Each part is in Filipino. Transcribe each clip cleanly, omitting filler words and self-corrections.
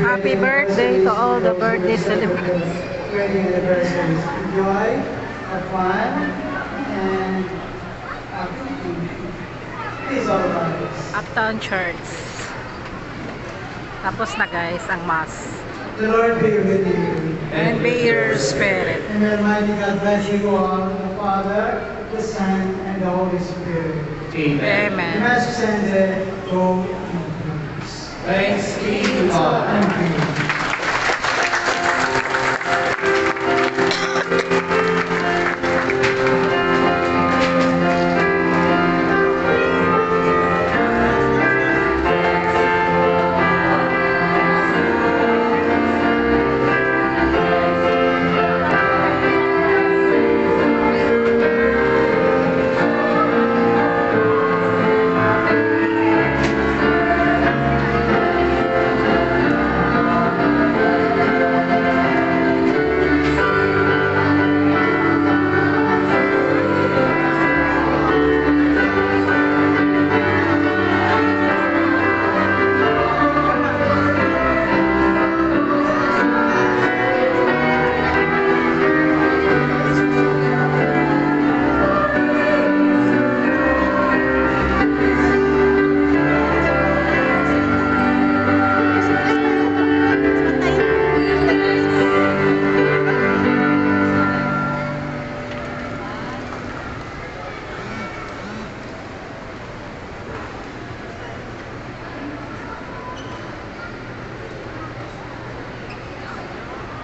Happy birthday to all the birthday celebrants. Wedding anniversaries. Enjoy, have fun, and please all about this. Uptown Church. Tapos na guys ang mass. The Lord be with you. And be your spirit. And may Almighty God bless you all, the Father, the Son, and the Holy Spirit. Amen. The Mass is ended. Go in peace. Thanks be to God. Thank you.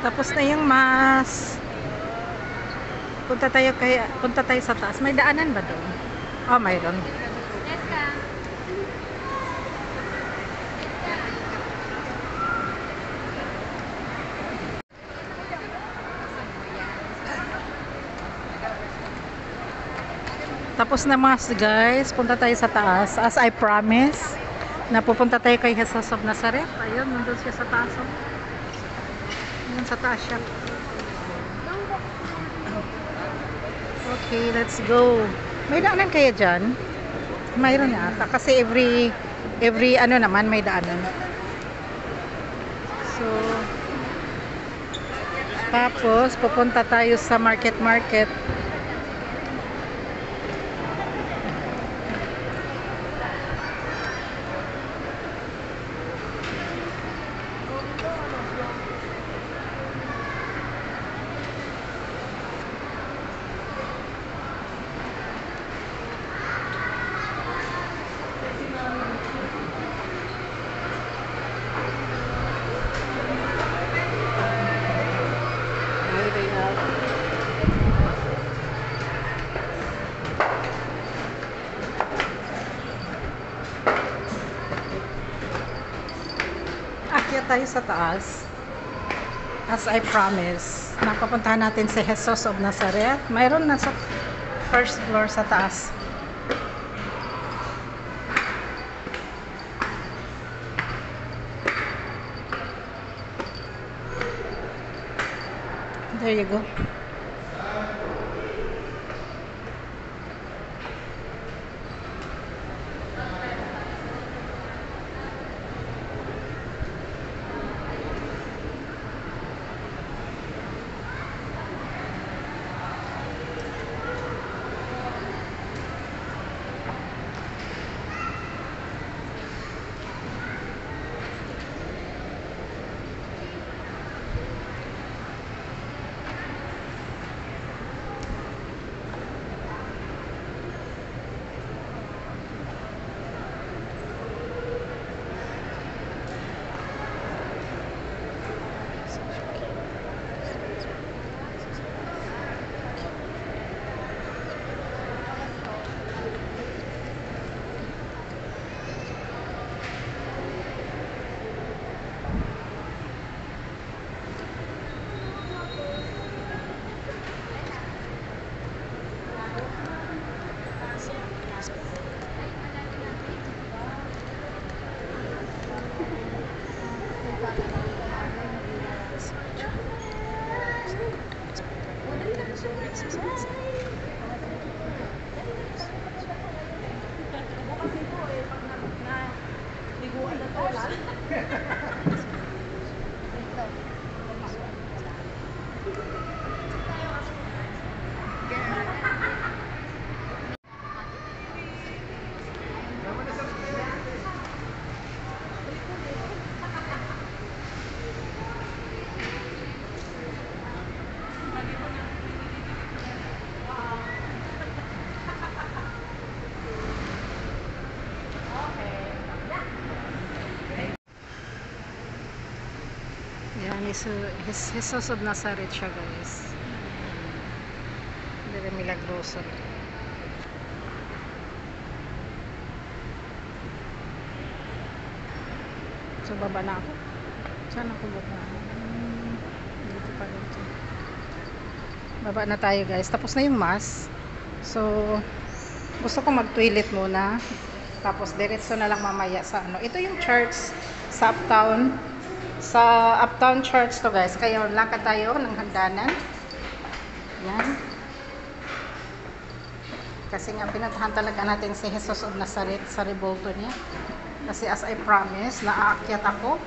Tapos na yung mass. Punta tayo sa taas. May daanan ba doon? Oh, mayroon. Tapos na mass guys. Punta tayo sa taas. As I promise, na pupunta tayo kay Jesus of Nazareth. Ayun, nandun siya sa taas. Ayun sa taas siya. Okay, let's go. May daanan kaya dyan? Mayroon yata. Kasi every ano naman may daanan. So, tapos pupunta tayo sa market. Akyat tayo sa taas. As I promise, napapuntahan natin si Jesus of Nazareth. Mayroon na sa first floor sa taas. There you go. Yan, Jesus of Nazareth siya guys. Dere Milagroso. So baba na ako. Saan ako baba? Dito pa dito. Baba na tayo guys. Tapos na yung mass. So gusto ko mag-toilet muna. Tapos diretso na lang mamaya sa ano. Ito yung church sa Uptown. Sa Uptown Church to guys. Kaya lakad tayo ng hagdanan. Yan. Kasi nga pinuntahan talaga natin si Jesus of Nazareth sa rebulto niya. Kasi as I promise, naaakyat ako.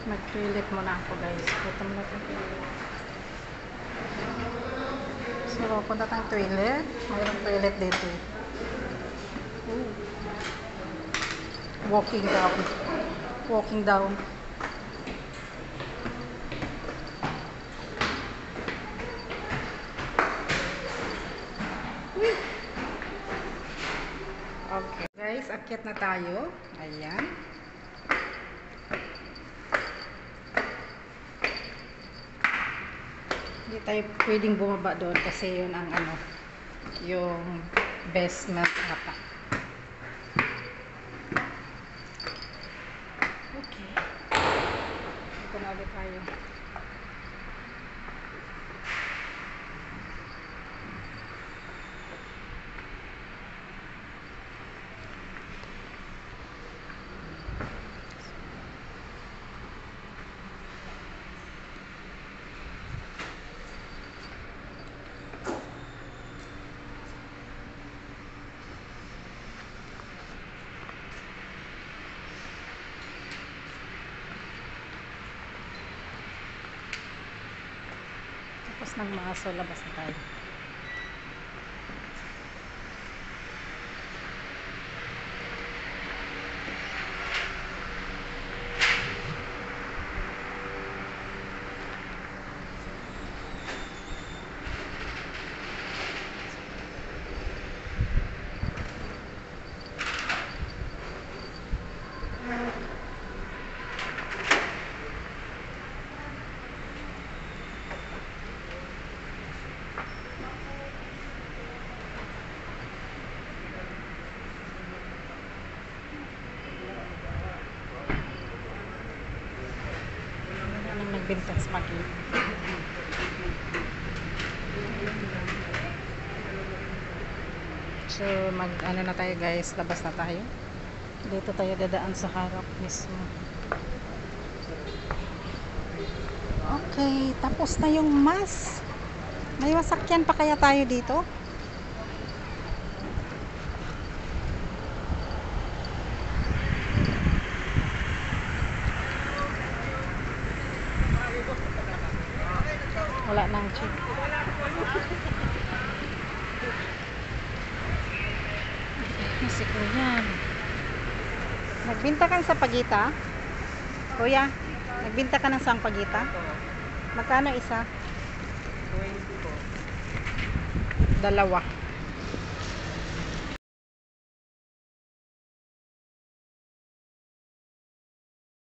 Mag-toilet muna ako guys. Gutom na ito. So, punta tayong toilet. Mayroong toilet dito. Ooh. Walking down. Walking down. Okay. Guys, akyat na tayo. Ayan. Hindi tayo pwedeng bumaba doon kasi yun ang ano, yung basement ata. Okay. Dito na ulit tayo. Tapos ng maso, labas na tayo. Anong nagbintang spaghetti? So, ano na tayo guys, labas na tayo. Dito tayo dadaan sa harap mismo. Okay, tapos na yung mass. May masakyan pa kaya tayo dito? Wala nang chip. Si Kuya. Nagbinta ka sa pagita? Kuya, nagbinta ka ng sang pagita? Magkano isa? 20 po. Dalawa.